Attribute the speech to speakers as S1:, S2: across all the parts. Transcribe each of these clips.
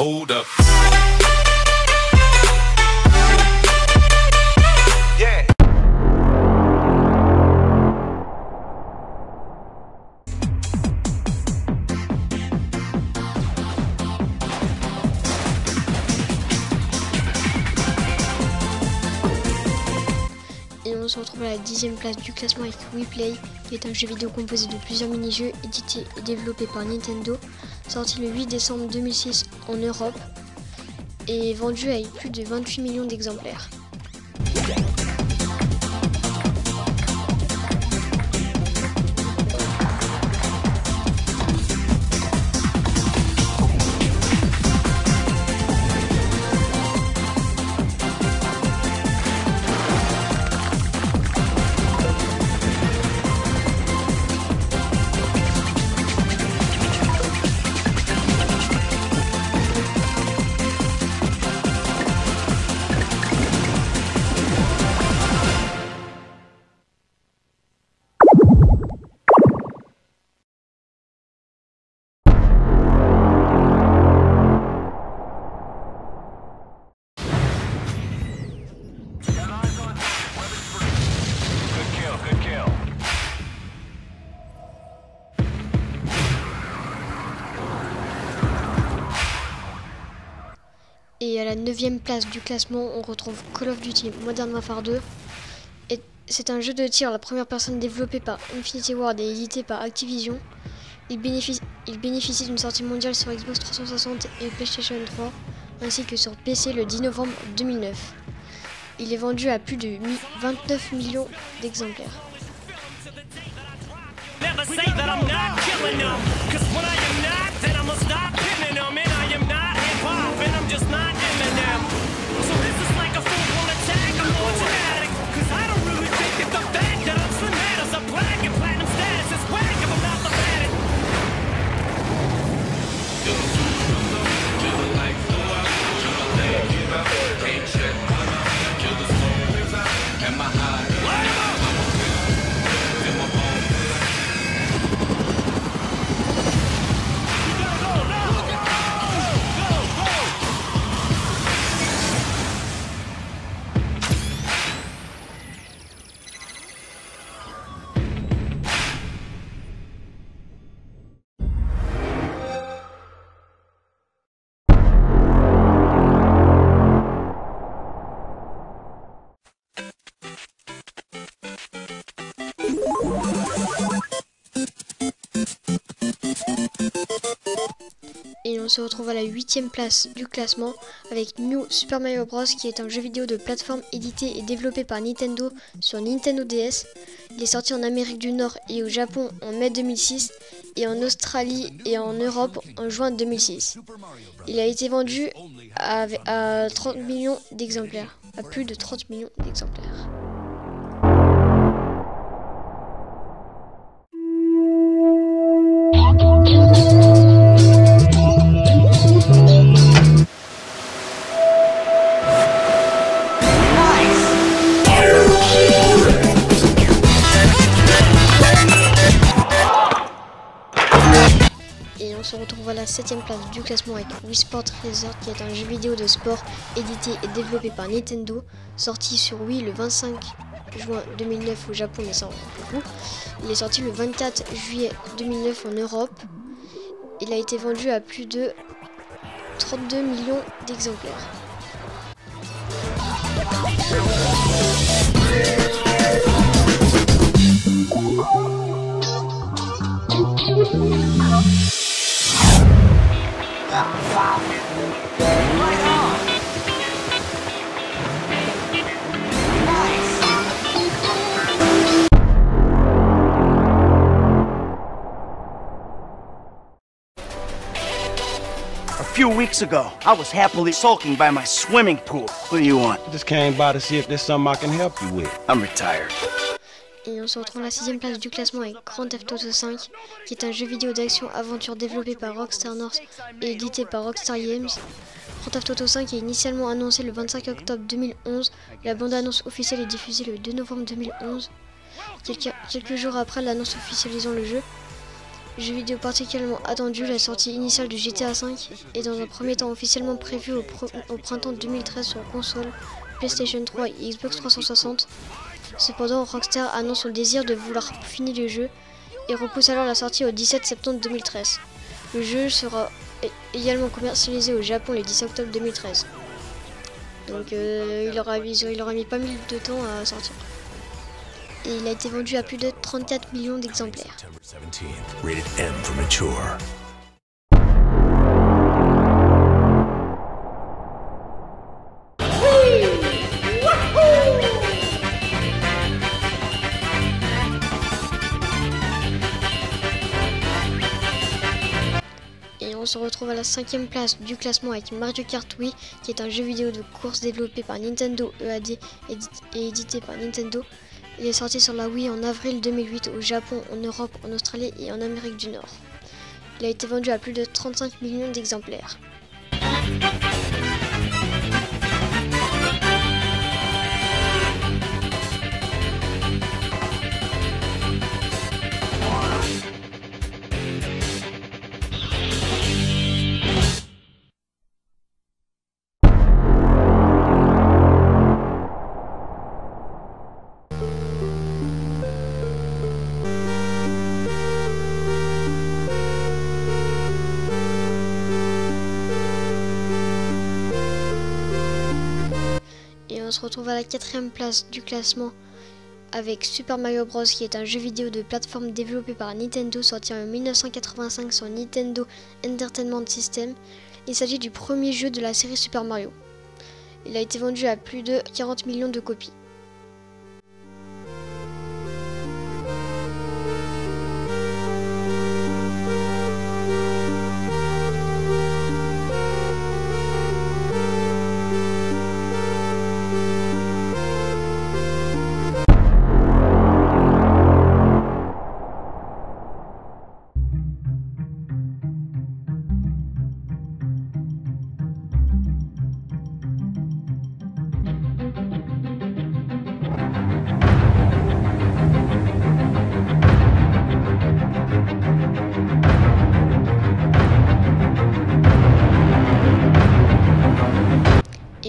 S1: Hold up. Yeah.
S2: Et on se retrouve à la 10e place du classement avec WePlay, qui est un jeu vidéo composé de plusieurs mini-jeux édités et développés par Nintendo, sorti le 8 décembre 2006 en Europe et vendu à plus de 28 millions d'exemplaires. Et à la 9e place du classement, on retrouve Call of Duty Modern Warfare 2. C'est un jeu de tir à la première personne développé par Infinity Ward et édité par Activision. Il bénéficie d'une sortie mondiale sur Xbox 360 et PlayStation 3, ainsi que sur PC le 10 novembre 2009. Il est vendu à plus de 29 millions d'exemplaires. Et on se retrouve à la 8e place du classement avec New Super Mario Bros, qui est un jeu vidéo de plateforme édité et développé par Nintendo sur Nintendo DS. Il est sorti en Amérique du Nord et au Japon en mai 2006 et en Australie et en Europe en juin 2006. Il a été vendu à 30 millions d'exemplaires, à plus de 30 millions d'exemplaires. Et on se retrouve à la 7e place du classement avec Wii Sport Resort, qui est un jeu vidéo de sport édité et développé par Nintendo, sorti sur Wii le 25 juin 2009 au Japon, mais ça on s'en fout. Il est sorti le 24 juillet 2009 en Europe. Il a été vendu à plus de 32 millions d'exemplaires.
S3: A few weeks ago, I was happily sulking by my swimming pool. What do you want?
S4: Just came by to see if there's something I can help you with.
S3: I'm retired.
S2: Et on se retrouve à la 6e place du classement avec Grand Theft Auto 5, qui est un jeu vidéo d'action-aventure développé par Rockstar North et édité par Rockstar Games. Grand Theft Auto 5 est initialement annoncé le 25 octobre 2011. La bande-annonce officielle est diffusée le 2 novembre 2011, quelques jours après l'annonce officialisant le jeu. Jeu vidéo particulièrement attendu, la sortie initiale du GTA V est dans un premier temps officiellement prévue au printemps 2013 sur console, PlayStation 3 et Xbox 360. Cependant, Rockstar annonce son désir de vouloir finir le jeu et repousse alors la sortie au 17 septembre 2013. Le jeu sera également commercialisé au Japon le 10 octobre 2013. Donc il aura mis pas mal de temps à sortir. Et il a été vendu à plus de 34 millions d'exemplaires.
S1: Rated M for mature.
S2: Et on se retrouve à la 5e place du classement avec Mario Kart Wii, qui est un jeu vidéo de course développé par Nintendo EAD et édité par Nintendo. Il est sorti sur la Wii en avril 2008 au Japon, en Europe, en Australie et en Amérique du Nord. Il a été vendu à plus de 35 millions d'exemplaires. On se retrouve à la 4e place du classement avec Super Mario Bros, qui est un jeu vidéo de plateforme développé par Nintendo, sorti en 1985 sur Nintendo Entertainment System. Il s'agit du premier jeu de la série Super Mario. Il a été vendu à plus de 40 millions de copies.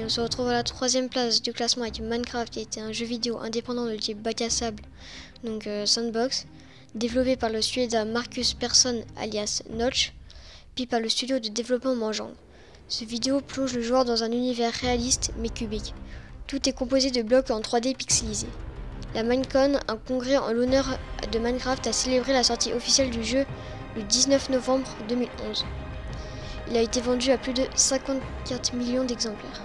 S2: On se retrouve à la 3e place du classement avec Minecraft, qui était un jeu vidéo indépendant de type bac à sable, donc sandbox, développé par le Suédois Marcus Persson alias Notch, puis par le studio de développement Mojang. Ce vidéo plonge le joueur dans un univers réaliste mais cubique. Tout est composé de blocs en 3D pixelisés. La Minecon, un congrès en l'honneur de Minecraft, a célébré la sortie officielle du jeu le 19 novembre 2011. Il a été vendu à plus de 54 millions d'exemplaires.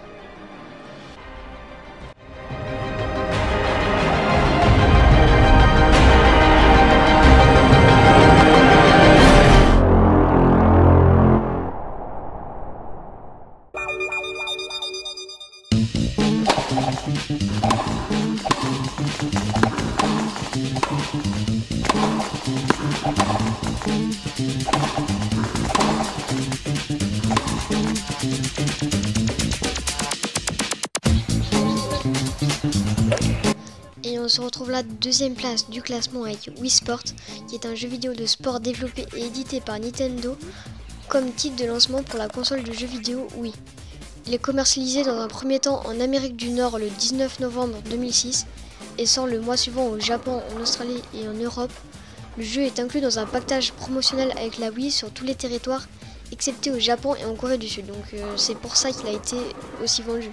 S2: Et on se retrouve là, 2e place du classement avec Wii Sport, qui est un jeu vidéo de sport développé et édité par Nintendo comme titre de lancement pour la console de jeux vidéo Wii. Il est commercialisé dans un premier temps en Amérique du Nord le 19 novembre 2006 et sort le mois suivant au Japon, en Australie et en Europe. Le jeu est inclus dans un pactage promotionnel avec la Wii sur tous les territoires, excepté au Japon et en Corée du Sud, donc c'est pour ça qu'il a été aussi vendu,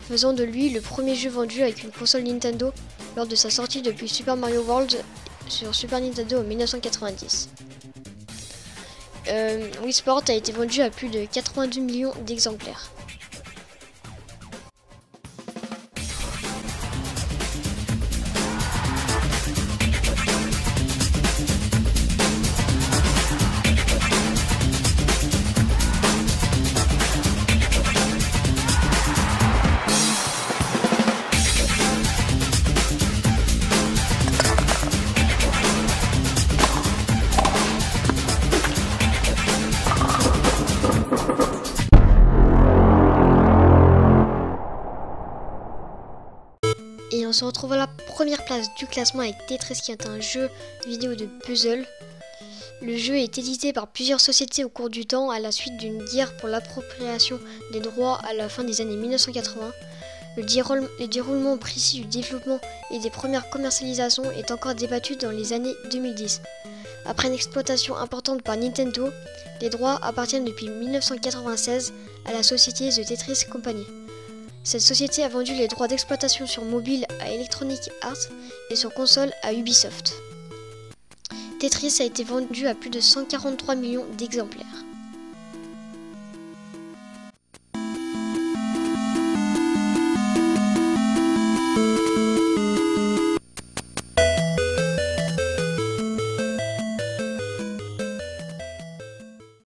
S2: faisant de lui le premier jeu vendu avec une console Nintendo lors de sa sortie depuis Super Mario World sur Super Nintendo en 1990. Wii Sport a été vendu à plus de 82 millions d'exemplaires. Et on se retrouve à la première place du classement avec Tetris, qui est un jeu vidéo de puzzle. Le jeu est édité par plusieurs sociétés au cours du temps à la suite d'une guerre pour l'appropriation des droits à la fin des années 1980. Le déroulement précis du développement et des premières commercialisations est encore débattu dans les années 2010. Après une exploitation importante par Nintendo, les droits appartiennent depuis 1996 à la société The Tetris Company. Cette société a vendu les droits d'exploitation sur mobile à Electronic Arts et sur console à Ubisoft. Tetris a été vendu à plus de 143 millions d'exemplaires.